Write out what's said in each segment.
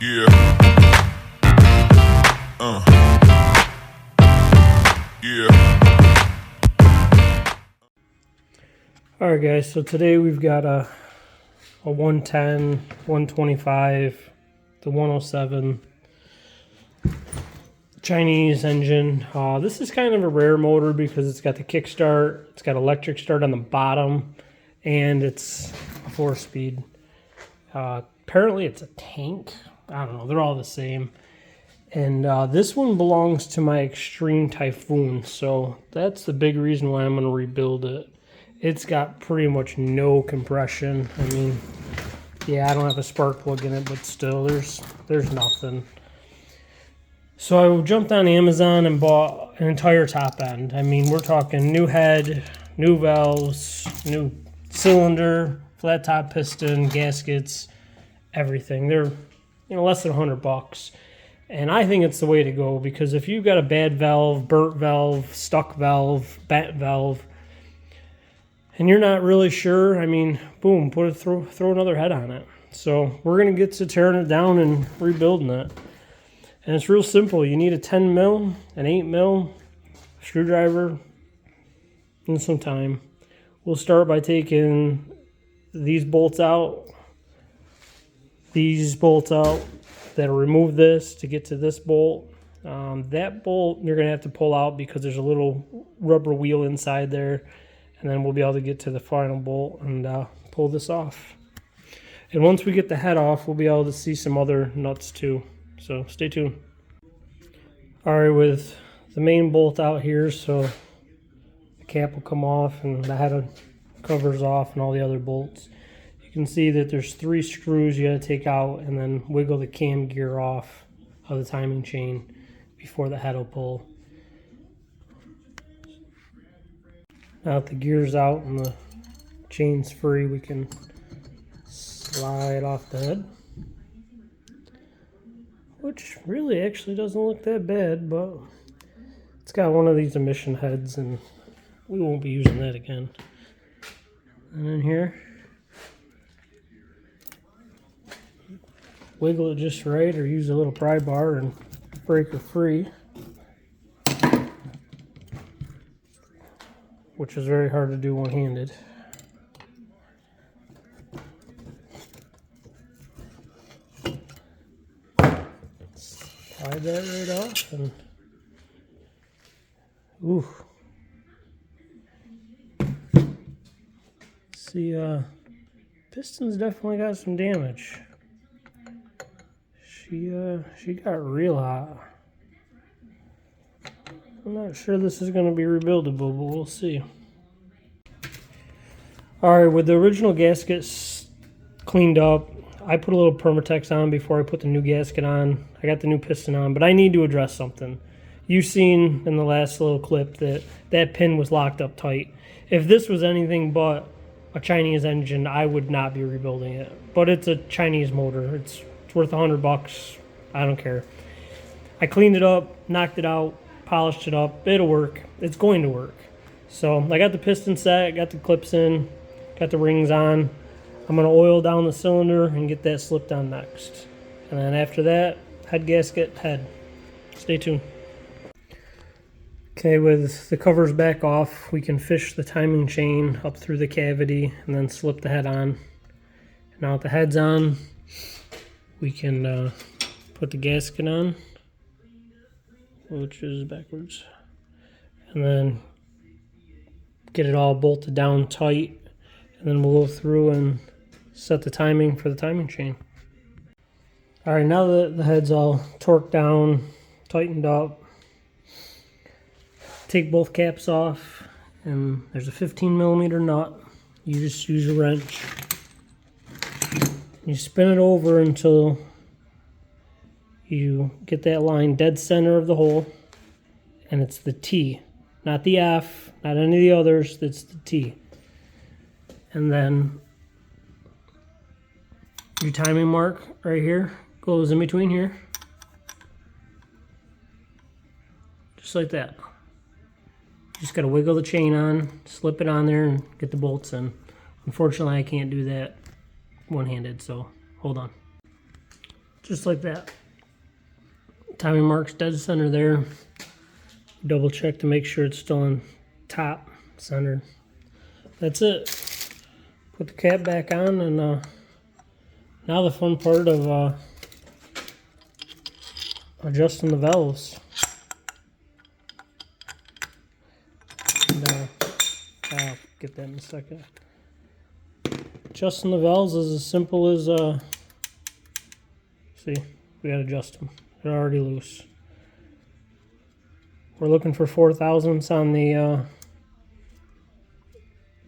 Yeah. Yeah. Alright guys, so today we've got a 110, 125, the 107 Chinese engine. This is kind of a rare motor because it's got the kickstart, it's got electric start on the bottom, and it's a 4-speed. Apparently it's a tank. I don't know, they're all the same. And this one belongs to my Extreme Typhoon, so that's the big reason why I'm going to rebuild it. It's got pretty much no compression. I mean, yeah, I don't have a spark plug in it, but still, there's nothing. So I jumped on Amazon and bought an entire top end. I mean, we're talking new head, new valves, new cylinder, flat top piston, gaskets, everything. They're less than $100. And I think it's the way to go, because if you've got a bad valve, burnt valve, stuck valve, bent valve, and you're not really sure, I mean, boom, throw another head on it. So we're going to get to tearing it down and rebuilding it. And it's real simple. You need a 10 mil, an 8 mil, screwdriver, and some time. We'll start by taking these bolts out, that'll remove this to get to this bolt. That bolt you're going to have to pull out because there's a little rubber wheel inside there. And then we'll be able to get to the final bolt and pull this off. And once we get the head off, we'll be able to see some other nuts too. So stay tuned. Alright, with the main bolt out here, so the cap will come off and the head covers off and all the other bolts. You can see that there's 3 screws you got to take out and then wiggle the cam gear off of the timing chain before the head will pull. Now that the gear's out and the chain's free, we can slide off the head. Which really actually doesn't look that bad, but it's got one of these emission heads and we won't be using that again. And in here, wiggle it just right or use a little pry bar and break her free. Which is very hard to do one-handed. Slide that right off and ooh. See, piston's definitely got some damage. She got real hot. I'm not sure this is going to be rebuildable, but we'll see. Alright, with the original gaskets cleaned up, I put a little Permatex on before I put the new gasket on. I got the new piston on, but I need to address something. You've seen in the last little clip that that pin was locked up tight. If this was anything but a Chinese engine, I would not be rebuilding it. But it's a Chinese motor. It's worth $100. I don't care. I cleaned it up, knocked it out, polished it up. It'll work. It's going to work. So I got the piston set, got the clips in, got the rings on. I'm going to oil down the cylinder and get that slipped on next. And then after that, head gasket, head. Stay tuned. Okay, with the covers back off, we can fish the timing chain up through the cavity and then slip the head on. Now that the head's on, we can put the gasket on, which is backwards, and then get it all bolted down tight, and then we'll go through and set the timing for the timing chain. Alright, now that the head's all torqued down, tightened up, take both caps off, and there's a 15mm nut. You just use a wrench. You spin it over until you get that line dead center of the hole, and it's the T, not the F, not any of the others, it's the T. And then your timing mark right here goes in between here, just like that. Just got to wiggle the chain on, slip it on there, and get the bolts in. Unfortunately, I can't do that one-handed, so hold on. just like that. Timing mark's dead center there. Double check to make sure it's still in top center. That's it. Put the cap back on, and now the fun part of adjusting the valves. And, I'll get that in a second. Adjusting the valves is as simple as, see, we gotta adjust them. They're already loose. We're looking for 4 thousandths on the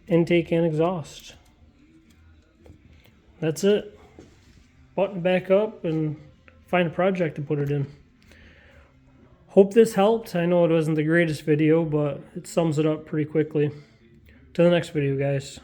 intake and exhaust. That's it. Button back up and find a project to put it in. Hope this helped. I know it wasn't the greatest video, but it sums it up pretty quickly. To the next video, guys.